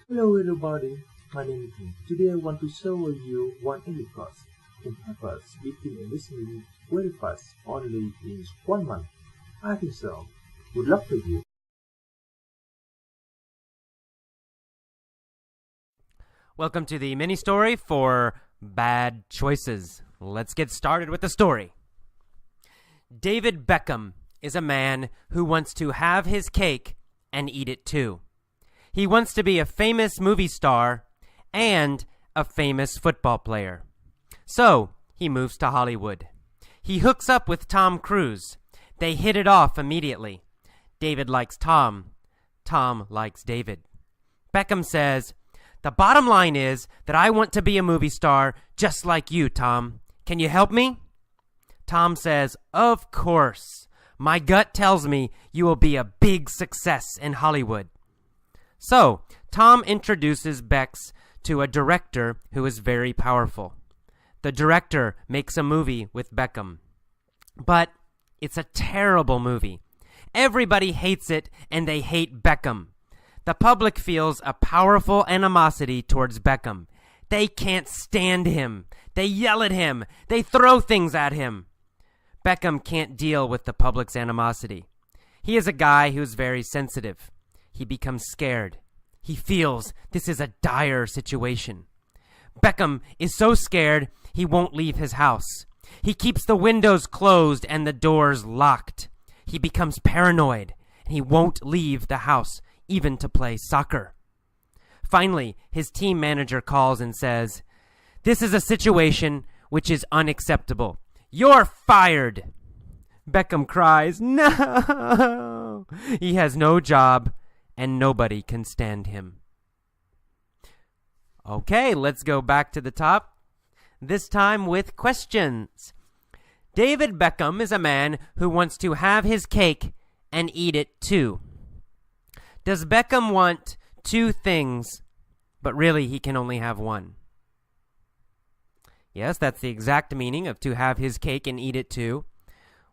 Hello everybody, my name is Tim. Today I want to show you one English class can help us speaking and listening very fast only in 1 month. I think so. Good luck to you. Welcome to the mini story for bad choices. Let's get started with the story. David Beckham is a man who wants to have his cake and eat it too. He wants to be a famous movie star and a famous football player. So he moves to Hollywood. He hooks up with Tom Cruise. They hit it off immediately. David likes Tom. Tom likes David. Beckham says, "The bottom line is that I want to be a movie star just like you, Tom. Can you help me?" Tom says, "Of course. My gut tells me you will be a big success in Hollywood." So, Tom introduces Bex to a director who is very powerful. The director makes a movie with Beckham. But it's a terrible movie. Everybody hates it, and they hate Beckham. The public feels a powerful animosity towards Beckham. They can't stand him. They yell at him. They throw things at him. Beckham can't deal with the public's animosity. He is a guy who's very sensitive. He becomes scared. He feels this is a dire situation. Beckham is so scared he won't leave his house. He keeps the windows closed and the doors locked. He becomes paranoid and he won't leave the house, even to play soccer. Finally, his team manager calls and says, "This is a situation which is unacceptable. You're fired." Beckham cries, "No!" He has no job and nobody can stand him. Okay, let's go back to the top, this time with questions. David Beckham is a man who wants to have his cake and eat it too. Does Beckham want two things, but really he can only have one? Yes, that's the exact meaning of to have his cake and eat it too.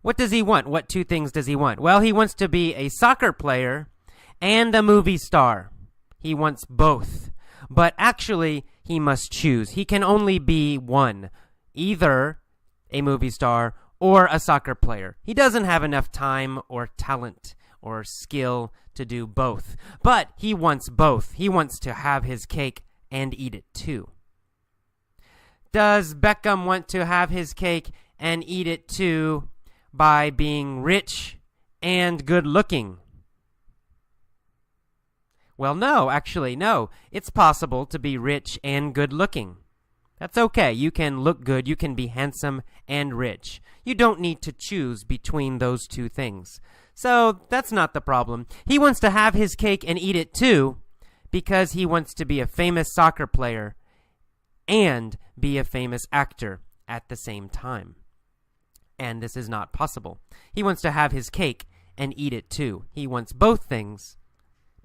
What does he want? What two things does he want? Well, he wants to be a soccer player and a movie star. He wants both. But actually, he must choose. He can only be one, either a movie star or a soccer player. He doesn't have enough time or talent or skill to do both. But he wants both. He wants to have his cake and eat it too. Does Beckham want to have his cake and eat it too by being rich and good looking? Well, no, actually, no. It's possible to be rich and good looking. That's okay. You can look good, you can be handsome and rich. You don't need to choose between those two things. So that's not the problem. He wants to have his cake and eat it too because he wants to be a famous soccer player and be a famous actor at the same time. And this is not possible. He wants to have his cake and eat it too. He wants both things,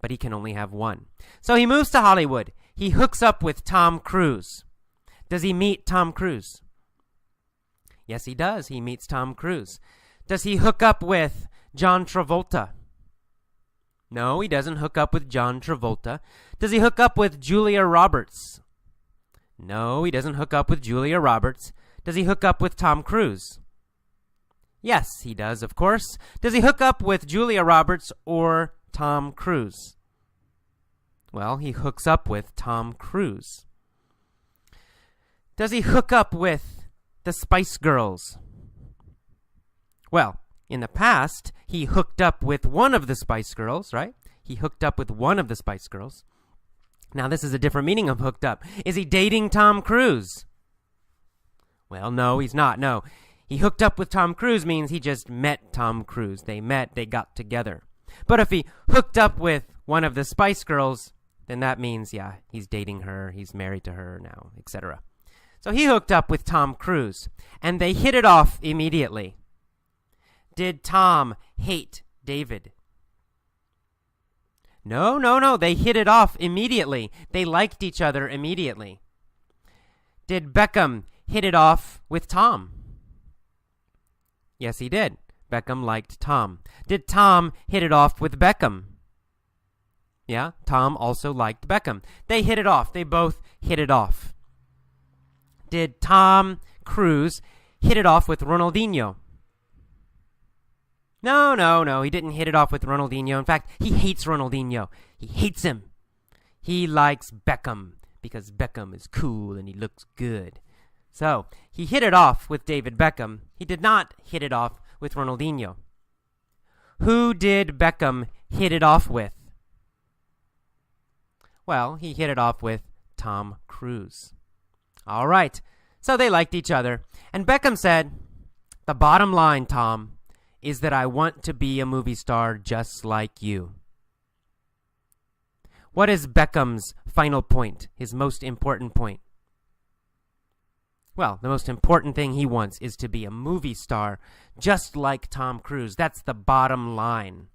but he can only have one. So he moves to Hollywood. He hooks up with Tom Cruise. Does he meet Tom Cruise? Yes, he does. He meets Tom Cruise. Does he hook up with John Travolta? No, he doesn't hook up with John Travolta. Does he hook up with Julia Roberts? No, he doesn't hook up with Julia Roberts. Does he hook up with Tom Cruise? Yes, he does, of course. Does he hook up with Julia Roberts or Tom Cruise? Well, he hooks up with Tom Cruise. Does he hook up with the Spice Girls? Well, in the past, he hooked up with one of the Spice Girls, right? He hooked up with one of the Spice Girls. Now, this is a different meaning of hooked up. Is he dating Tom Cruise? Well, no, he's not. No. He hooked up with Tom Cruise means he just met Tom Cruise. They met, they got together. But if he hooked up with one of the Spice Girls, then that means, yeah, he's dating her, he's married to her now, etc. So he hooked up with Tom Cruise, and they hit it off immediately. Did Tom hate David? No, they hit it off immediately. They liked each other immediately. Did Beckham hit it off with Tom? Yes, he did. Beckham liked Tom. Did Tom hit it off with Beckham? Yeah, Tom also liked Beckham. They hit it off. They both hit it off. Did Tom Cruise hit it off with Ronaldinho? No. He didn't hit it off with Ronaldinho. In fact, he hates Ronaldinho. He hates him. He likes Beckham because Beckham is cool and he looks good. So, he hit it off with David Beckham. He did not hit it off with Ronaldinho. Who did Beckham hit it off with? Well, he hit it off with Tom Cruise. All right, so they liked each other. And Beckham said, "The bottom line, Tom, is that I want to be a movie star just like you." What is Beckham's final point, his most important point? Well, the most important thing he wants is to be a movie star just like Tom Cruise. That's the bottom line.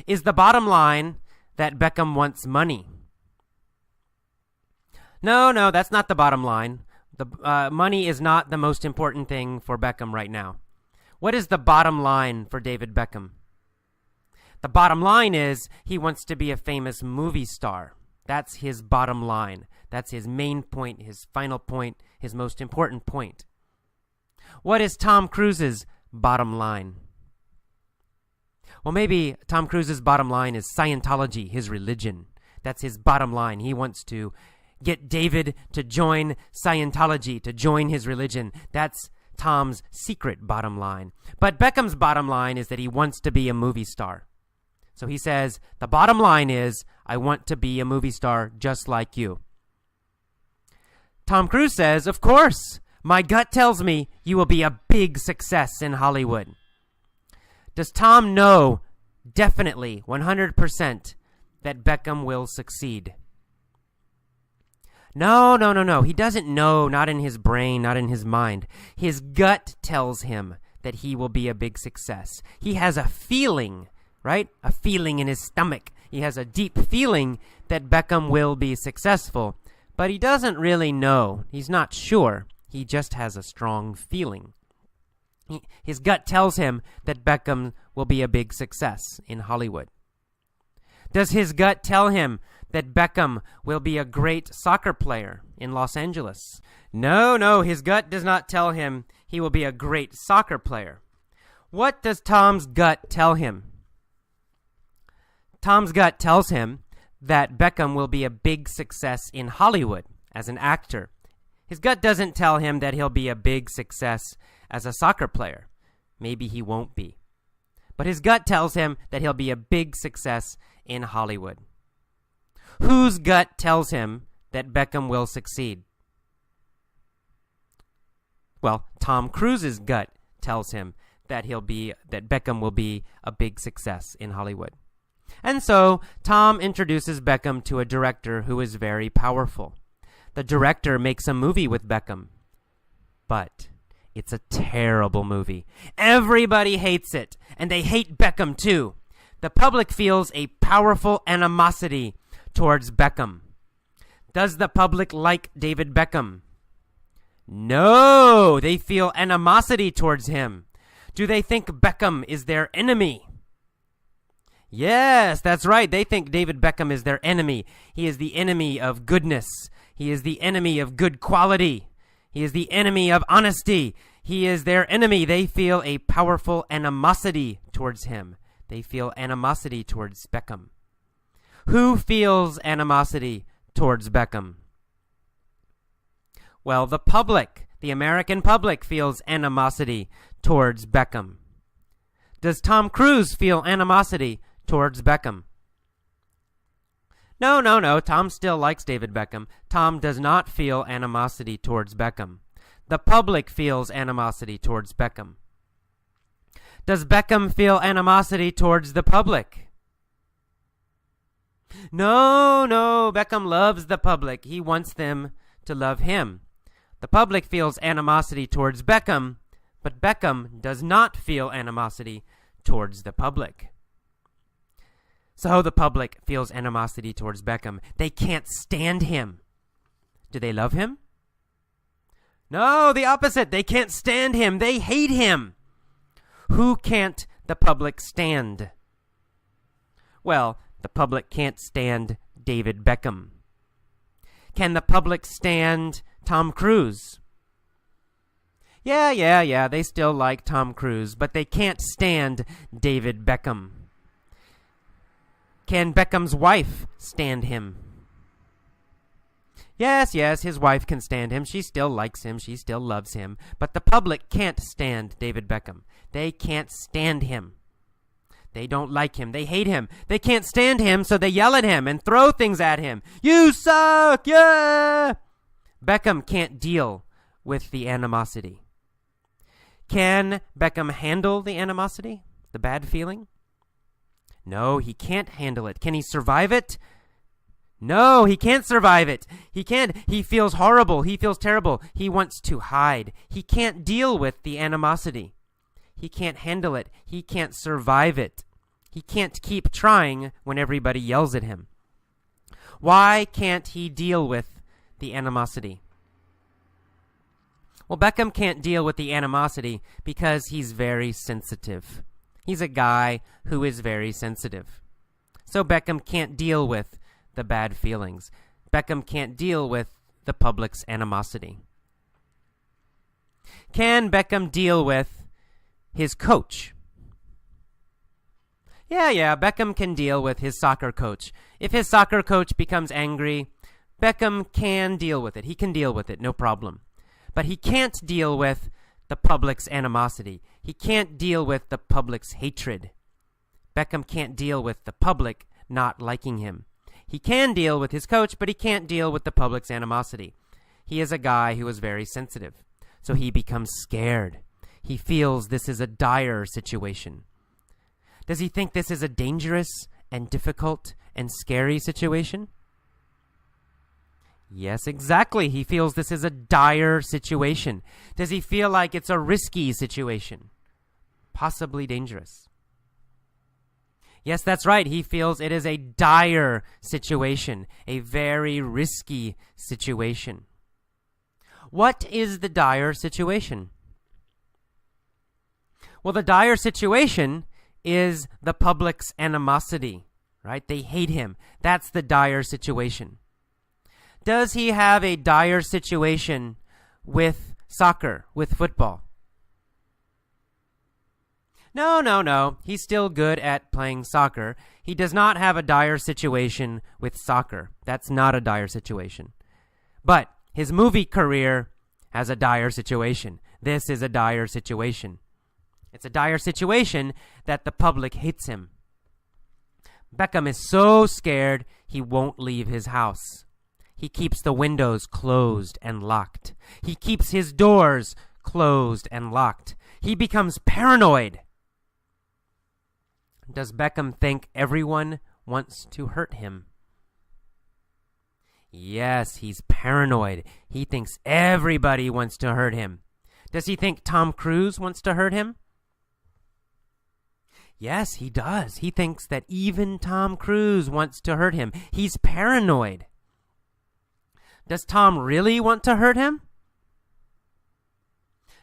Is the bottom line that Beckham wants money? No, that's not the bottom line. The money is not the most important thing for Beckham right now. What is the bottom line for David Beckham? The bottom line is he wants to be a famous movie star. That's his bottom line. That's his main point, his final point, his most important point. What is Tom Cruise's bottom line? Well, maybe Tom Cruise's bottom line is Scientology, his religion. That's his bottom line. He wants to get David to join Scientology, to join his religion. That's Tom's secret bottom line. But Beckham's bottom line is that he wants to be a movie star. So he says, the bottom line is, I want to be a movie star just like you. Tom Cruise says, of course, my gut tells me you will be a big success in Hollywood. Does Tom know definitely, 100%, that Beckham will succeed? No. He doesn't know, not in his brain, not in his mind. His gut tells him that he will be a big success. He has a feeling, right? A feeling in his stomach. He has a deep feeling that Beckham will be successful. But he doesn't really know. He's not sure. He just has a strong feeling. His gut tells him that Beckham will be a big success in Hollywood. Does his gut tell him that Beckham will be a great soccer player in Los Angeles? No, his gut does not tell him he will be a great soccer player. What does Tom's gut tell him? Tom's gut tells him that Beckham will be a big success in Hollywood as an actor. His gut doesn't tell him that he'll be a big success as a soccer player. Maybe he won't be. But his gut tells him that he'll be a big success in Hollywood. Whose gut tells him that Beckham will succeed? Well, Tom Cruise's gut tells him that Beckham will be a big success in Hollywood. And so, Tom introduces Beckham to a director who is very powerful. The director makes a movie with Beckham. But it's a terrible movie. Everybody hates it, and they hate Beckham too. The public feels a powerful animosity towards Beckham. Does the public like David Beckham? No, they feel animosity towards him. Do they think Beckham is their enemy? Yes, that's right. They think David Beckham is their enemy. He is the enemy of goodness. He is the enemy of good quality. He is the enemy of honesty. He is their enemy. They feel a powerful animosity towards him. They feel animosity towards Beckham. Who feels animosity towards Beckham? Well, the public, the American public, feels animosity towards Beckham. Does Tom Cruise feel animosity towards Beckham? No. Tom still likes David Beckham. Tom does not feel animosity towards Beckham. The public feels animosity towards Beckham. Does Beckham feel animosity towards the public? No. Beckham loves the public. He wants them to love him. The public feels animosity towards Beckham, but Beckham does not feel animosity towards the public. So the public feels animosity towards Beckham. They can't stand him. Do they love him? No, the opposite. They can't stand him. They hate him. Who can't the public stand? Well, The public can't stand David Beckham. Can the public stand Tom Cruise? Yeah, they still like Tom Cruise, but they can't stand David Beckham. Can Beckham's wife stand him? Yes, his wife can stand him. She still likes him. She still loves him. But the public can't stand David Beckham. They can't stand him. They don't like him. They hate him. They can't stand him, so they yell at him and throw things at him. You suck! Yeah! Beckham can't deal with the animosity. Can Beckham handle the animosity? The bad feeling? No, he can't handle it. Can he survive it? No, he can't survive it. He can't. He feels horrible. He feels terrible. He wants to hide. He can't deal with the animosity. He can't handle it. He can't survive it. He can't keep trying when everybody yells at him. Why can't he deal with the animosity? Well, Beckham can't deal with the animosity because he's very sensitive. He's a guy who is very sensitive. So Beckham can't deal with the bad feelings. Beckham can't deal with the public's animosity. Can Beckham deal with his coach? Yeah, Beckham can deal with his soccer coach. If his soccer coach becomes angry, Beckham can deal with it. He can deal with it, no problem. But he can't deal with the public's animosity. He can't deal with the public's hatred. Beckham can't deal with the public not liking him. He can deal with his coach, but he can't deal with the public's animosity. He is a guy who is very sensitive, so he becomes scared. He feels this is a dire situation. Does he think this is a dangerous and difficult and scary situation? Yes, exactly. He feels this is a dire situation. Does he feel like it's a risky situation? Possibly dangerous. Yes, that's right. He feels it is a dire situation, a very risky situation. What is the dire situation? Well, the dire situation is the public's animosity, right? They hate him. That's the dire situation. Does he have a dire situation with soccer, with football? No. He's still good at playing soccer. He does not have a dire situation with soccer. That's not a dire situation. But his movie career has a dire situation. This is a dire situation. It's a dire situation that the public hates him. Beckham is so scared he won't leave his house. He keeps the windows closed and locked. He keeps his doors closed and locked. He becomes paranoid. Does Beckham think everyone wants to hurt him? Yes, he's paranoid. He thinks everybody wants to hurt him. Does he think Tom Cruise wants to hurt him? Yes, he does. He thinks that even Tom Cruise wants to hurt him. He's paranoid. Does Tom really want to hurt him?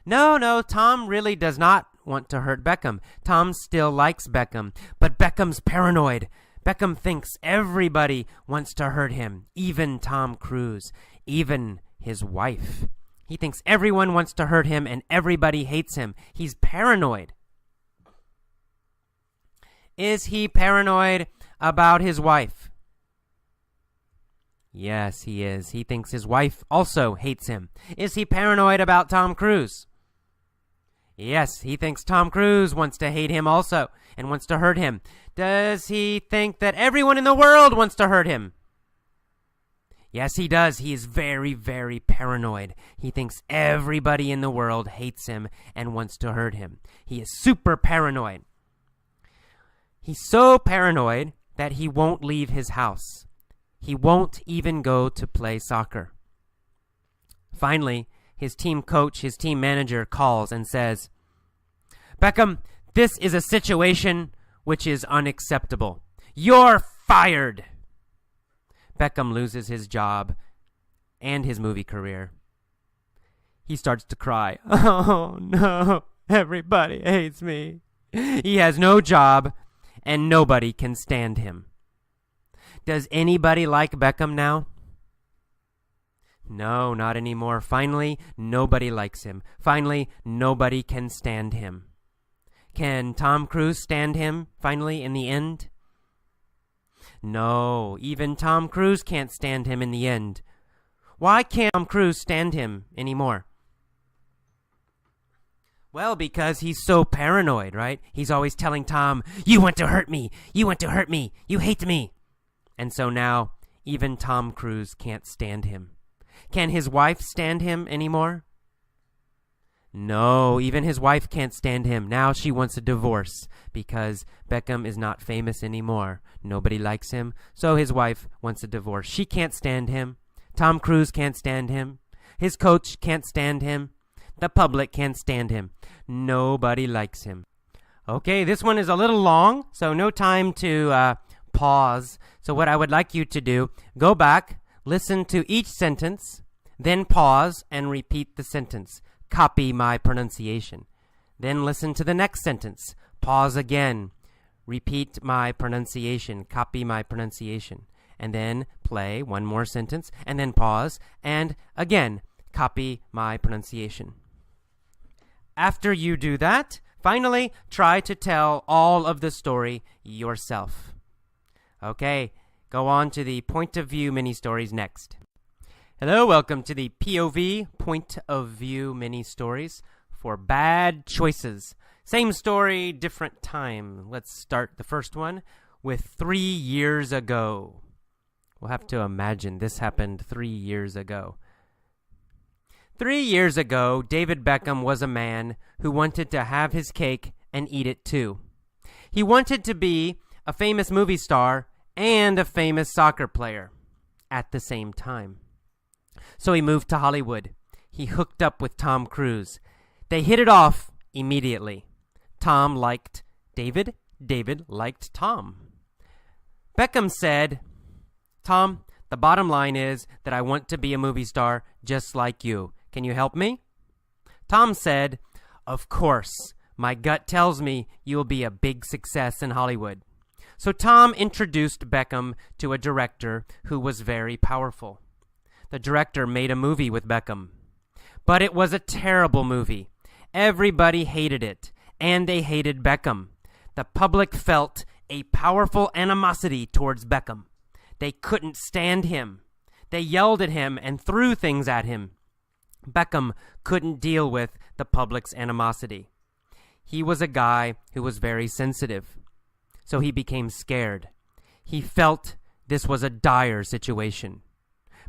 No, Tom really does not want to hurt Beckham. Tom still likes Beckham, but Beckham's paranoid. Beckham thinks everybody wants to hurt him, even Tom Cruise, even his wife. He thinks everyone wants to hurt him and everybody hates him. He's paranoid. Is he paranoid about his wife? Yes, he is. He thinks his wife also hates him. Is he paranoid about Tom Cruise? Yes, he thinks Tom Cruise wants to hate him also and wants to hurt him. Does he think that everyone in the world wants to hurt him? Yes, he does. He is very, very paranoid. He thinks everybody in the world hates him and wants to hurt him. He is super paranoid. He's so paranoid that he won't leave his house. He won't even go to play soccer. Finally, his team coach, his team manager calls and says, "Beckham, this is a situation which is unacceptable. You're fired." Beckham loses his job and his movie career. He starts to cry. Oh no, everybody hates me. He has no job and nobody can stand him. Does anybody like Beckham now? No, not anymore. Finally, nobody likes him. Finally, nobody can stand him. Can Tom Cruise stand him, finally, in the end? No, even Tom Cruise can't stand him in the end. Why can't Tom Cruise stand him anymore? Well, because he's so paranoid, right? He's always telling Tom, "You want to hurt me. You want to hurt me. You hate me." And so now, even Tom Cruise can't stand him. Can his wife stand him anymore? No, even his wife can't stand him. Now she wants a divorce because Beckham is not famous anymore. Nobody likes him, so his wife wants a divorce. She can't stand him. Tom Cruise can't stand him. His coach can't stand him. The public can't stand him. Nobody likes him. Okay, this one is a little long, so no time to pause. So what I would like you to do, go back, listen to each sentence, then pause and repeat the sentence. Copy my pronunciation. Then listen to the next sentence. Pause again. Repeat my pronunciation. Copy my pronunciation. And then play one more sentence, and then pause, and again, copy my pronunciation. After you do that, finally, try to tell all of the story yourself. Okay, go on to the point of view mini-stories next. Hello, welcome to the POV, point of view mini-stories for bad choices. Same story, different time. Let's start the first one with 3 years ago. We'll have to imagine this happened 3 years ago. 3 years ago, David Beckham was a man who wanted to have his cake and eat it too. He wanted to be a famous movie star and a famous soccer player at the same time. So he moved to Hollywood. He hooked up with Tom Cruise. They hit it off immediately. Tom liked David. David liked Tom. Beckham said, "Tom, the bottom line is that I want to be a movie star just like you. Can you help me?" Tom said, "Of course. My gut tells me you will be a big success in Hollywood." So Tom introduced Beckham to a director who was very powerful. The director made a movie with Beckham. But it was a terrible movie. Everybody hated it, and they hated Beckham. The public felt a powerful animosity towards Beckham. They couldn't stand him. They yelled at him and threw things at him. Beckham couldn't deal with the public's animosity. He was a guy who was very sensitive, so he became scared. He felt this was a dire situation.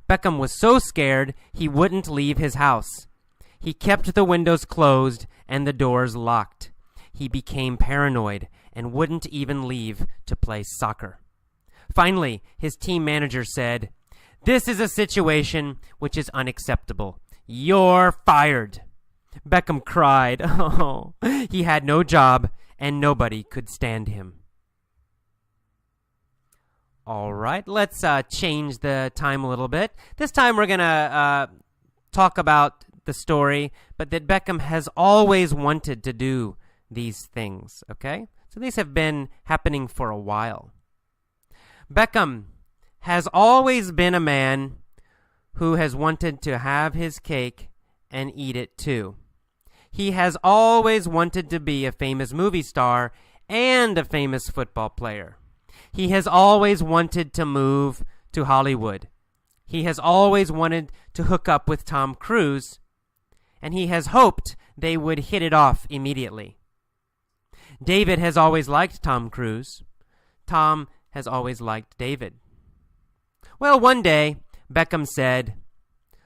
Beckham was so scared he wouldn't leave his house. He kept the windows closed and the doors locked. He became paranoid and wouldn't even leave to play soccer. Finally, his team manager said, "This is a situation which is unacceptable. You're fired." Beckham cried. Oh, he had no job and nobody could stand him. All right, let's change the time a little bit. This time we're going to talk about the story, but that Beckham has always wanted to do these things, okay? So these have been happening for a while. Beckham has always been a man who has wanted to have his cake and eat it too. He has always wanted to be a famous movie star and a famous football player. He has always wanted to move to Hollywood. He has always wanted to hook up with Tom Cruise, and he has hoped they would hit it off immediately. David has always liked Tom Cruise. Tom has always liked David. Well, one day, Beckham said,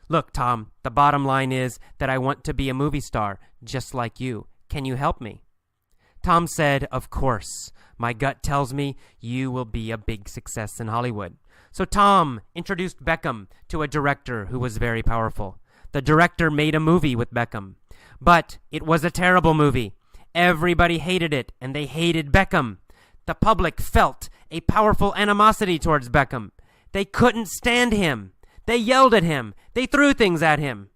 "Look, Tom, the bottom line is that I want to be a movie star just like you. Can you help me?" Tom said, "Of course. My gut tells me you will be a big success in Hollywood." So Tom introduced Beckham to a director who was very powerful. The director made a movie with Beckham, but it was a terrible movie. Everybody hated it, and they hated Beckham. The public felt a powerful animosity towards Beckham. They couldn't stand him. They yelled at him. They threw things at him.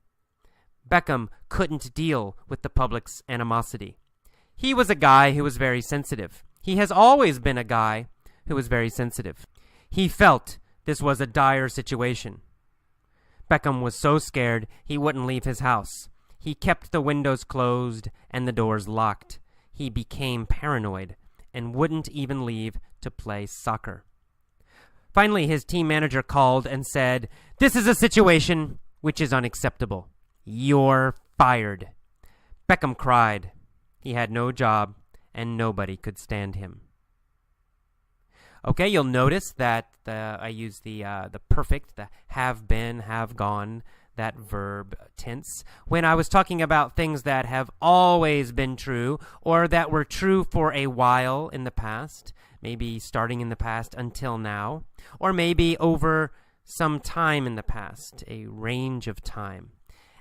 Beckham couldn't deal with the public's animosity. He was a guy who was very sensitive. He has always been a guy who was very sensitive. He felt this was a dire situation. Beckham was so scared he wouldn't leave his house. He kept the windows closed and the doors locked. He became paranoid and wouldn't even leave to play soccer. Finally, his team manager called and said, "This is a situation which is unacceptable. You're fired." Beckham cried. He had no job and nobody could stand him. Okay, you'll notice that I use the perfect, the have been, have gone, that verb tense, when I was talking about things that have always been true or that were true for a while in the past, maybe starting in the past until now, or maybe over some time in the past, a range of time.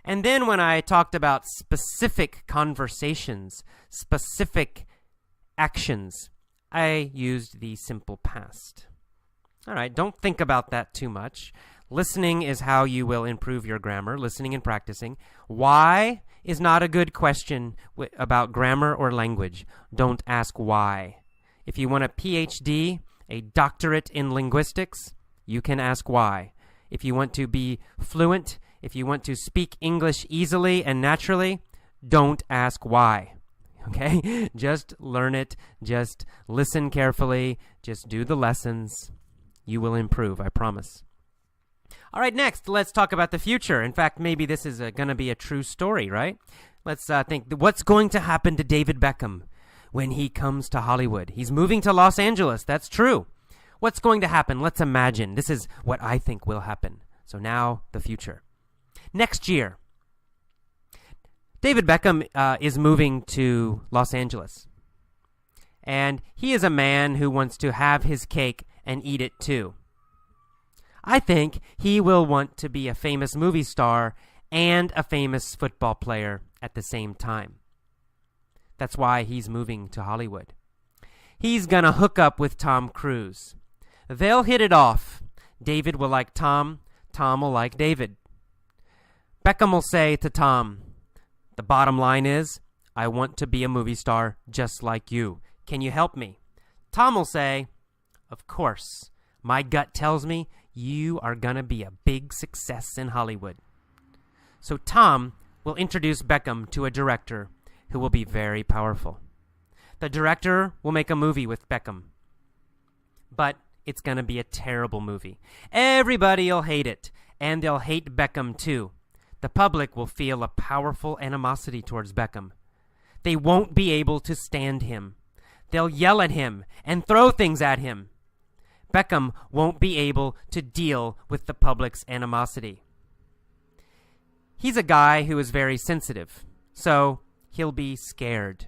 And then when I talked about specific conversations, specific actions, I used the simple past. All right, don't think about that too much. Listening is how you will improve your grammar, listening and practicing. Why is not a good question about grammar or language. Don't ask why. If you want a PhD, a doctorate in linguistics, you can ask why. If you want to be fluent, if you want to speak English easily and naturally, don't ask why. Okay? Just learn it. Just listen carefully. Just do the lessons. You will improve, I promise. All right, next, let's talk about the future. In fact, maybe this is going to be a true story, right? Let's think, what's going to happen to David Beckham when he comes to Hollywood? He's moving to Los Angeles. That's true. What's going to happen? Let's imagine. This is what I think will happen. So now, the future. Next year, David Beckham is moving to Los Angeles. And he is a man who wants to have his cake and eat it too. I think he will want to be a famous movie star and a famous football player at the same time. That's why he's moving to Hollywood. He's gonna hook up with Tom Cruise. They'll hit it off. David will like Tom. Tom will like David. Beckham will say to Tom, "The bottom line is, I want to be a movie star just like you. Can you help me?" Tom will say, "Of course. My gut tells me you are going to be a big success in Hollywood." So Tom will introduce Beckham to a director who will be very powerful. The director will make a movie with Beckham. But it's going to be a terrible movie. Everybody will hate it, and they'll hate Beckham too. The public will feel a powerful animosity towards Beckham. They won't be able to stand him. They'll yell at him and throw things at him. Beckham won't be able to deal with the public's animosity. He's a guy who is very sensitive, so he'll be scared.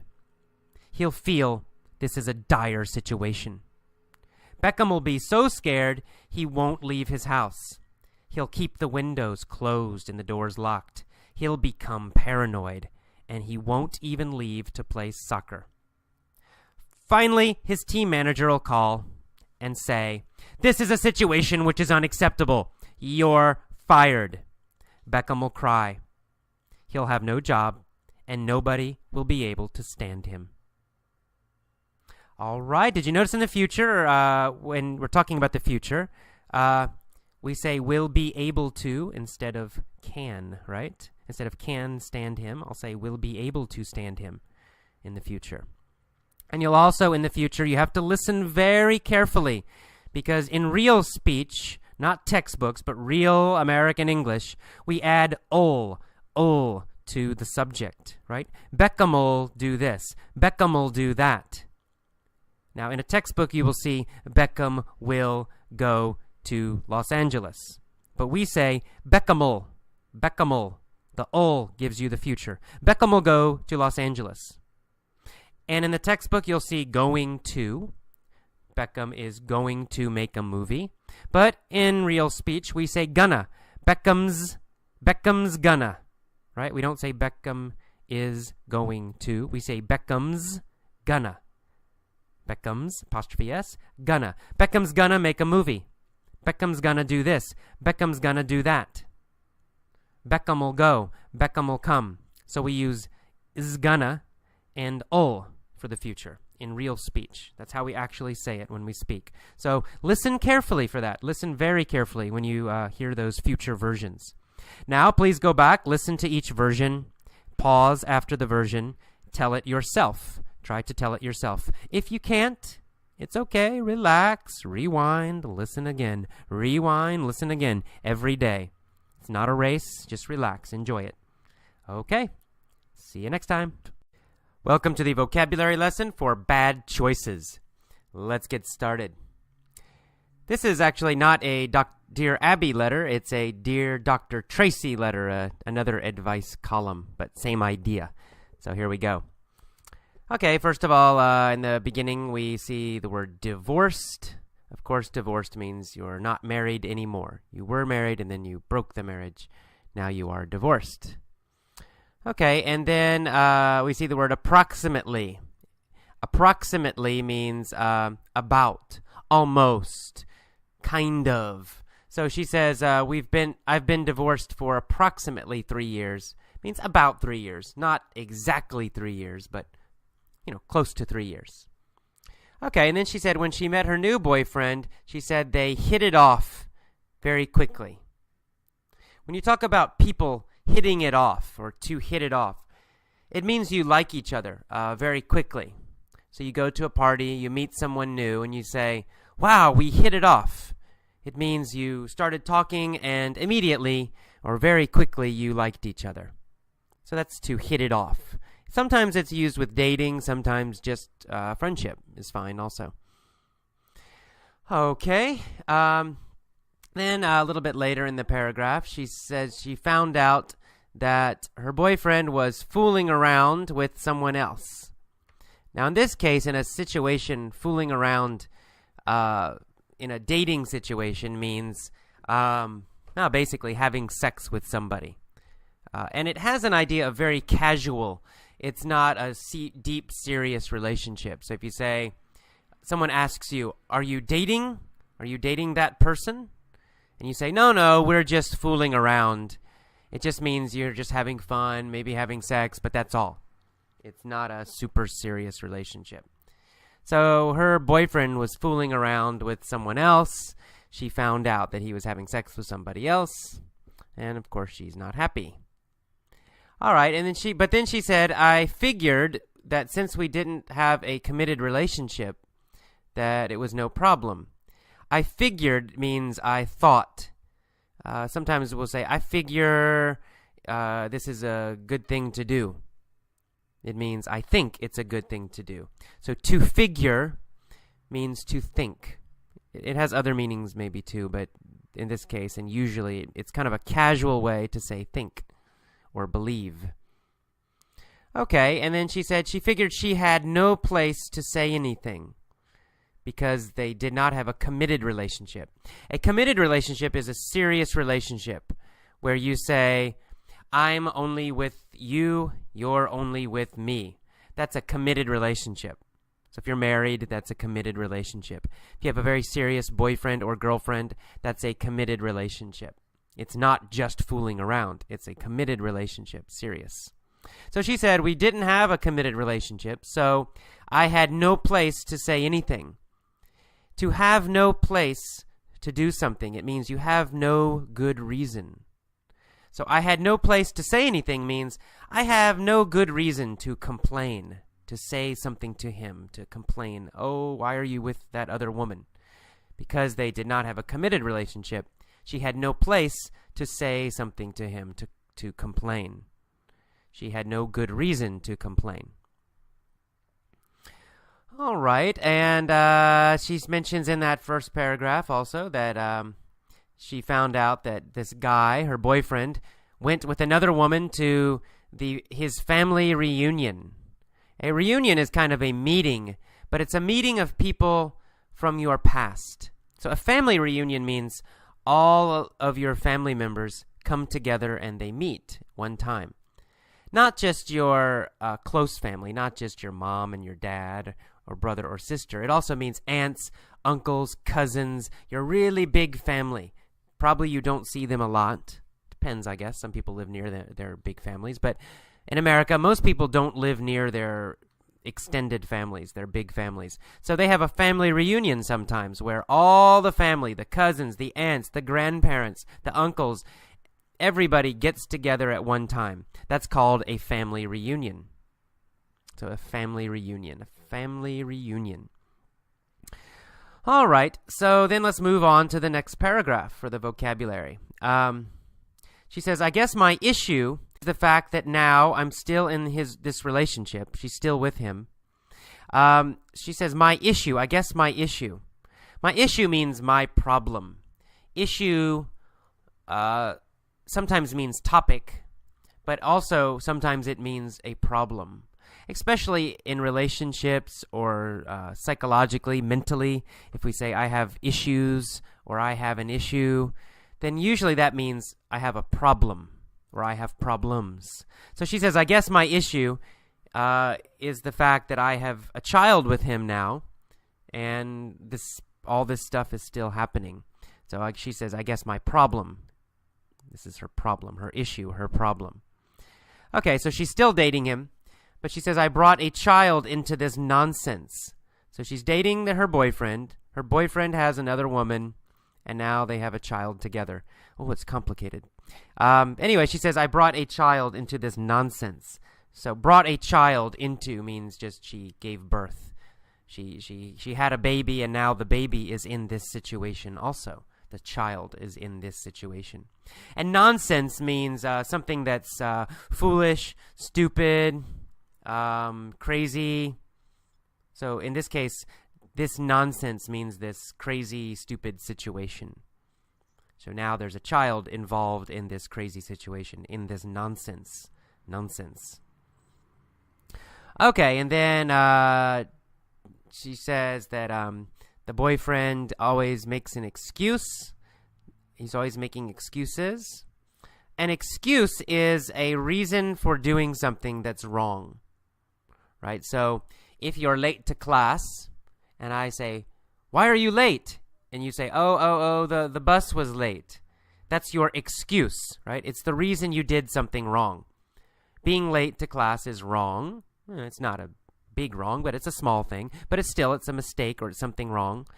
He'll feel this is a dire situation. Beckham will be so scared he won't leave his house. He'll keep the windows closed and the doors locked. He'll become paranoid, and he won't even leave to play soccer. Finally, his team manager will call and say, "This is a situation which is unacceptable. You're fired." Beckham will cry. He'll have no job, and nobody will be able to stand him. All right, did you notice in the future, when we're talking about the future, we say will be able to instead of can, right? Instead of can stand him, I'll say will be able to stand him in the future. And you'll also, in the future, you have to listen very carefully, because in real speech, not textbooks, but real American English, we add ul to the subject, right? Beckham'll do this. Beckham'll do that. Now, in a textbook, you will see Beckham will go to Los Angeles. But we say Beckham'll. The ul gives you the future. Beckham will go to Los Angeles. And in the textbook, you'll see going to. Beckham is going to make a movie. But in real speech, we say gonna. Beckham's gonna. Right? We don't say Beckham is going to. We say Beckham's gonna. Beckham's, apostrophe S, gonna. Beckham's gonna make a movie. Beckham's gonna do this. Beckham's gonna do that. Beckham will go. Beckham will come. So we use is gonna and ul for the future. in real speech. That's how we actually say it when we speak. So listen carefully for that. Listen very carefully when you hear those future versions. Now, please go back, listen to each version, pause after the version, tell it yourself. Try to tell it yourself. If you can't, it's okay. Relax, rewind, listen again. Rewind, listen again every day. It's not a race. Just relax. Enjoy it. Okay. See you next time. Welcome to the vocabulary lesson for bad choices. Let's get started. This is actually not a Dear Abby letter. It's a Dear Dr. Tracy letter, another advice column, but same idea. So here we go. Okay, first of all, in the beginning, we see the word divorced. Of course, divorced means you're not married anymore. You were married and then you broke the marriage. Now you are divorced. Okay, and then we see the word approximately. Approximately means about, almost, kind of. So she says, I've been divorced for approximately 3 years. Means about 3 years. Not exactly 3 years, but, close to 3 years. Okay, and then she said when she met her new boyfriend, she said they hit it off very quickly. When you talk about people hitting it off or to hit it off, it means you like each other very quickly. So you go to a party, you meet someone new, and you say, wow, we hit it off. It means you started talking and immediately or very quickly you liked each other. So that's to hit it off. Sometimes it's used with dating, sometimes just friendship is fine also. Okay, then a little bit later in the paragraph, she says she found out that her boyfriend was fooling around with someone else. Now in this case, in a situation, fooling around in a dating situation means basically having sex with somebody. And it has an idea of very casual. It's not a deep, serious relationship. So if you say, someone asks you, are you dating? Are you dating that person? And you say, no, we're just fooling around. It just means you're just having fun, maybe having sex, but that's all. It's not a super serious relationship. So her boyfriend was fooling around with someone else. She found out that he was having sex with somebody else. And of course, she's not happy. All right, and then she said, I figured that since we didn't have a committed relationship, that it was no problem. I figured means I thought. Sometimes we'll say, I figure this is a good thing to do. It means I think it's a good thing to do. So to figure means to think. It has other meanings maybe too, but in this case, and usually, it's kind of a casual way to say think or believe. Okay, and then she said she figured she had no place to say anything because they did not have a committed relationship. A committed relationship is a serious relationship where you say, I'm only with you, you're only with me. That's a committed relationship. So if you're married, that's a committed relationship. If you have a very serious boyfriend or girlfriend, that's a committed relationship. It's not just fooling around. It's a committed relationship, serious. So she said, we didn't have a committed relationship, so I had no place to say anything. To have no place to do something, it means you have no good reason. So I had no place to say anything means I have no good reason to complain, to say something to him, to complain. Oh, why are you with that other woman? Because they did not have a committed relationship, she had no place to say something to him, to complain. She had no good reason to complain. All right, and she mentions in that first paragraph also that she found out that this guy, her boyfriend, went with another woman to his family reunion. A reunion is kind of a meeting, but it's a meeting of people from your past. So a family reunion means all of your family members come together and they meet one time. Not just your close family, not just your mom and your dad or brother or sister. It also means aunts, uncles, cousins, your really big family. Probably you don't see them a lot. Depends, I guess. Some people live near their big families. But in America, most people don't live near their extended families, their big families. So they have a family reunion sometimes where all the family, the cousins, the aunts, the grandparents, the uncles, everybody gets together at one time. That's called a family reunion. So a family reunion. All right, so then let's move on to the next paragraph for the vocabulary. She says, I guess my issue is the fact that now I'm still in this relationship. She's still with him. She says, my issue. My issue means my problem. Issue sometimes means topic, but also sometimes it means a problem. Especially in relationships or psychologically, mentally. If we say I have issues or I have an issue, then usually that means I have a problem or I have problems. So she says, I guess my issue is the fact that I have a child with him now, and all this stuff is still happening. So she says, I guess my problem. This is her problem, her issue, her problem. Okay, so she's still dating him. But she says, I brought a child into this nonsense. So she's dating her boyfriend. Her boyfriend has another woman, and now they have a child together. Oh, it's complicated. Anyway, she says, I brought a child into this nonsense. So brought a child into means just she gave birth. She had a baby, and now the baby is in this situation also. The child is in this situation. And nonsense means something that's foolish, stupid, crazy. So in this case, this nonsense means this crazy, stupid situation. So now there's a child involved in this crazy situation, in this nonsense. Okay, and then she says that the boyfriend always makes an excuse. He's always making excuses. An excuse is a reason for doing something that's wrong. Right? So if you're late to class and I say, why are you late? And you say, the bus was late. That's your excuse, right? It's the reason you did something wrong. Being late to class is wrong. It's not a big wrong, but it's a small thing. But it's a mistake or it's something wrong.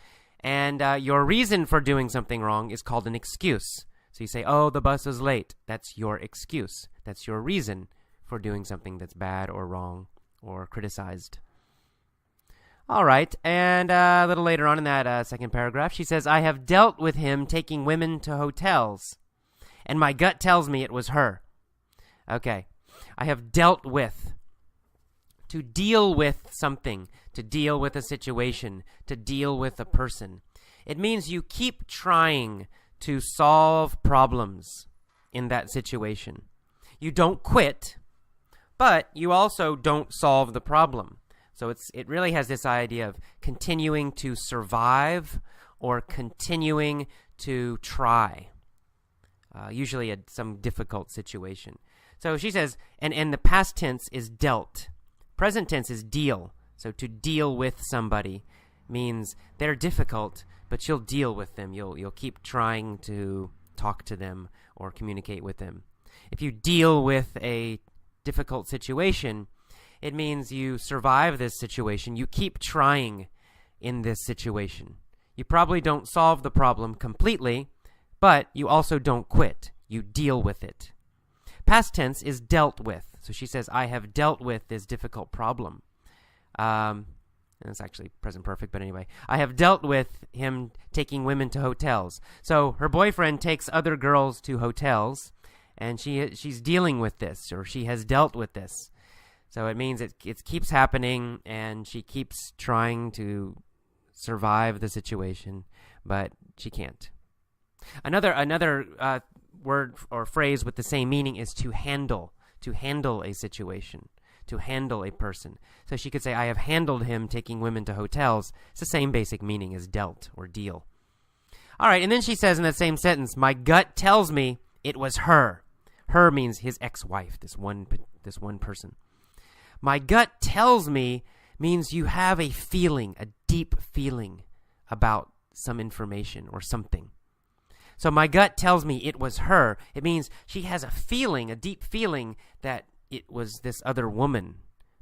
And your reason for doing something wrong is called an excuse. So you say, the bus was late. That's your excuse. That's your reason for doing something that's bad or wrong or criticized. All right, and a little later on in that second paragraph, she says, I have dealt with him taking women to hotels, and my gut tells me it was her. Okay, I have dealt with. To deal with something, to deal with a situation, to deal with a person. It means you keep trying to solve problems in that situation. You don't quit, but you also don't solve the problem. So it really has this idea of continuing to survive or continuing to try, usually some difficult situation. So she says, and the past tense is dealt. Present tense is deal. So to deal with somebody means they're difficult, but you'll deal with them. You'll keep trying to talk to them or communicate with them. If you deal with a difficult situation, it means you survive this situation. You keep trying in this situation. You probably don't solve the problem completely, but you also don't quit. You deal with it. Past tense is dealt with. So she says, I have dealt with this difficult problem. And it's actually present perfect, but anyway. I have dealt with him taking women to hotels. So her boyfriend takes other girls to hotels, and she's dealing with this, or she has dealt with this. So it means it keeps happening, and she keeps trying to survive the situation, but she can't. Another word or phrase with the same meaning is to handle a situation, to handle a person. So she could say, I have handled him taking women to hotels. It's the same basic meaning as dealt or deal. All right, and then she says in that same sentence, my gut tells me it was her. Her means his ex-wife, this one person. My gut tells me means you have a feeling, a deep feeling about some information or something. So my gut tells me it was her. It means she has a feeling, a deep feeling that it was this other woman.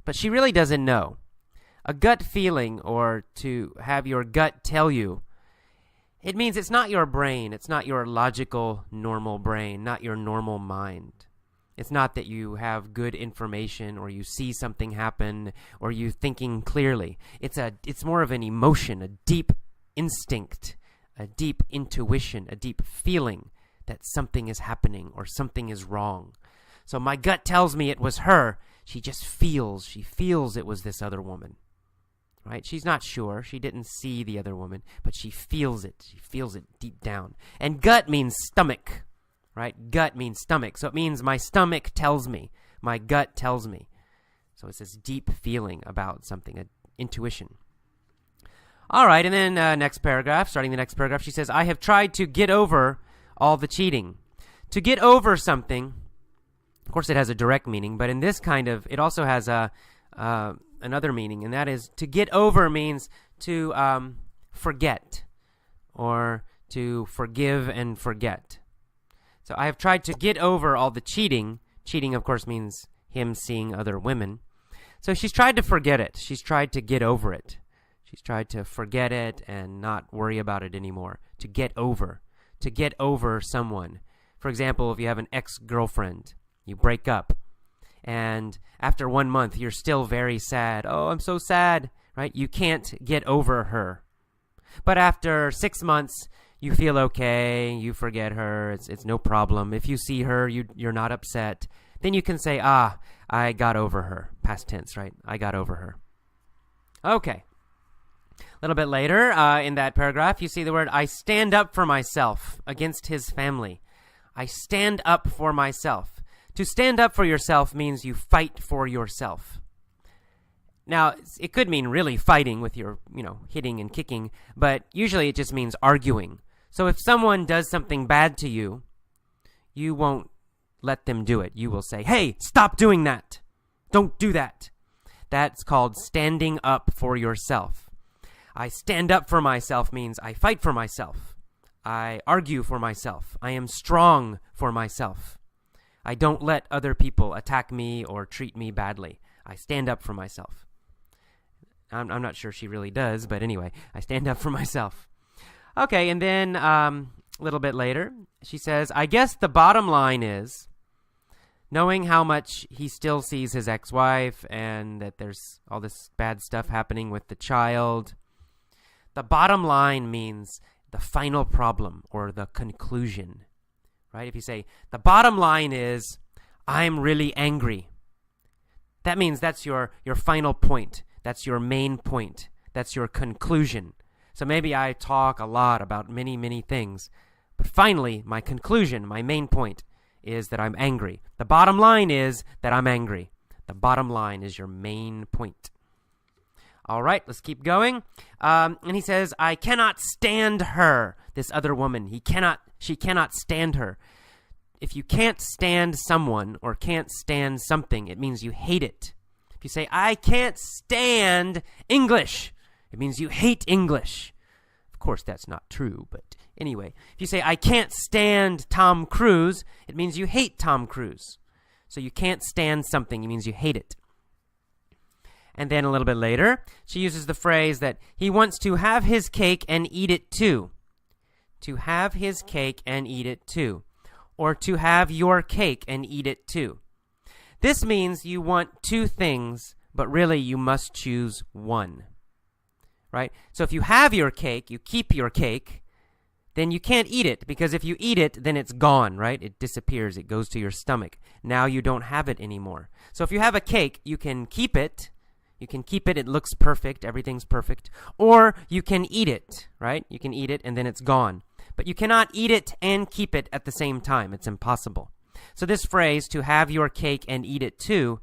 But she really doesn't know. A gut feeling, or to have your gut tell you, it means it's not your brain. It's not your logical, normal brain, not your normal mind. It's not that you have good information or you see something happen or you thinking clearly. It's more of an emotion, a deep instinct, a deep intuition, a deep feeling that something is happening or something is wrong. So my gut tells me it was her. She feels it was this other woman. Right? She's not sure. She didn't see the other woman, but she feels it. She feels it deep down. And gut means stomach. Right? Gut means stomach. So it means my stomach tells me. My gut tells me. So it's this deep feeling about something, an intuition. All right, and then starting the next paragraph, she says, I have tried to get over all the cheating. To get over something, of course it has a direct meaning, but in this it also has another meaning, and that is to get over means to forget or to forgive and forget. So I have tried to get over all the cheating. Cheating, of course, means him seeing other women. So she's tried to forget it. She's tried to get over it. She's tried to forget it and not worry about it anymore. To get over someone. For example, if you have an ex-girlfriend, you break up, and after 1 month, you're still very sad. Oh, I'm so sad, right? You can't get over her. But after 6 months, you feel okay, you forget her, it's no problem. If you see her, you're not upset. Then you can say, I got over her. Past tense, right? I got over her. Okay. A little bit later in that paragraph, you see the word, I stand up for myself against his family. I stand up for myself. To stand up for yourself means you fight for yourself. Now, it could mean really fighting with your, hitting and kicking, but usually it just means arguing. So if someone does something bad to you, you won't let them do it. You will say, hey, stop doing that. Don't do that. That's called standing up for yourself. I stand up for myself means I fight for myself. I argue for myself. I am strong for myself. I don't let other people attack me or treat me badly. I stand up for myself. I'm not sure she really does, but anyway, I stand up for myself. Okay, and then a little bit later, she says, I guess the bottom line is, knowing how much he still sees his ex-wife and that there's all this bad stuff happening with the child, the bottom line means the final problem or the conclusion, right? If you say, the bottom line is, I'm really angry, that means that's your final point. That's your main point. That's your conclusion. So maybe I talk a lot about many, many things, but finally, my conclusion, my main point is that I'm angry. The bottom line is that I'm angry. The bottom line is your main point. All right, let's keep going. And he says, I cannot stand her, this other woman. She cannot stand her. If you can't stand someone or can't stand something, it means you hate it. If you say, I can't stand English, it means you hate English. Of course, that's not true, but anyway. If you say, I can't stand Tom Cruise, it means you hate Tom Cruise. So you can't stand something, it means you hate it. And then a little bit later, she uses the phrase that he wants to have his cake and eat it too. To have his cake and eat it too. Or to have your cake and eat it too. This means you want two things, but really you must choose one. Right? So if you have your cake, you keep your cake, then you can't eat it, because if you eat it, then it's gone, right? It disappears. It goes to your stomach. Now you don't have it anymore. So if you have a cake, you can keep it. You can keep it. It looks perfect. Everything's perfect. Or you can eat it, right? You can eat it and then it's gone. But you cannot eat it and keep it at the same time. It's impossible. So this phrase, to have your cake and eat it too,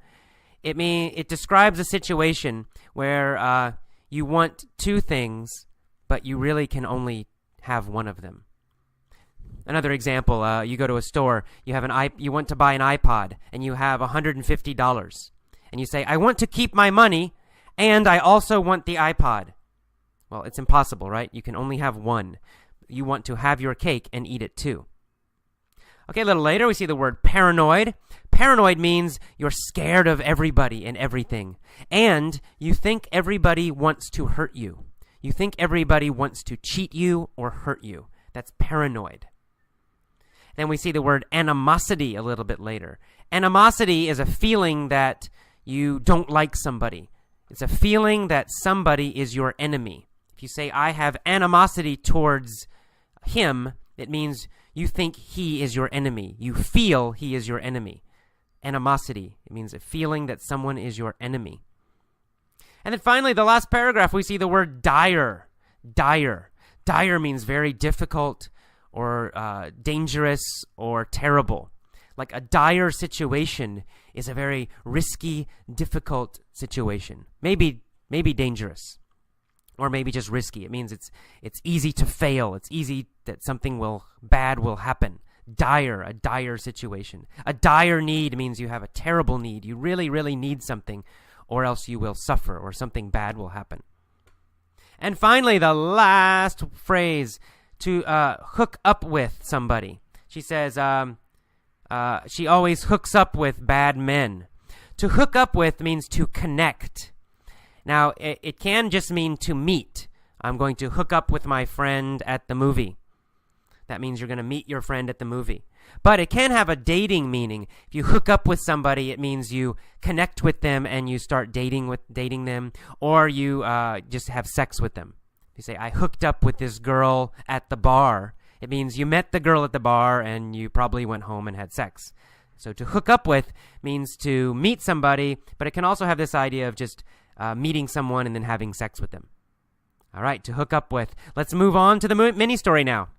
it describes a situation where you want two things, but you really can only have one of them. Another example, you go to a store, you want to buy an iPod, and you have $150. And you say, I want to keep my money, and I also want the iPod. Well, it's impossible, right? You can only have one. You want to have your cake and eat it too. Okay, a little later we see the word paranoid. Paranoid means you're scared of everybody and everything. And you think everybody wants to hurt you. You think everybody wants to cheat you or hurt you. That's paranoid. Then we see the word animosity a little bit later. Animosity is a feeling that you don't like somebody. It's a feeling that somebody is your enemy. If you say, I have animosity towards him, it means you think he is your enemy. You feel he is your enemy. Animosity, it means a feeling that someone is your enemy. And then finally, the last paragraph, we see the word dire. Dire. Dire means very difficult or dangerous or terrible. Like a dire situation is a very risky, difficult situation. Maybe dangerous. Or maybe just risky. It means it's easy to fail. It's easy that something bad will happen. Dire, a dire situation. A dire need means you have a terrible need. You really, really need something, or else you will suffer, or something bad will happen. And finally, the last phrase, to hook up with somebody. She says she always hooks up with bad men. To hook up with means to connect. Now, it can just mean to meet. I'm going to hook up with my friend at the movie. That means you're going to meet your friend at the movie. But it can have a dating meaning. If you hook up with somebody, it means you connect with them and you start dating them, or you just have sex with them. You say, I hooked up with this girl at the bar. It means you met the girl at the bar and you probably went home and had sex. So to hook up with means to meet somebody, but it can also have this idea of just meeting someone and then having sex with them. All right, to hook up with. Let's move on to the mini story now.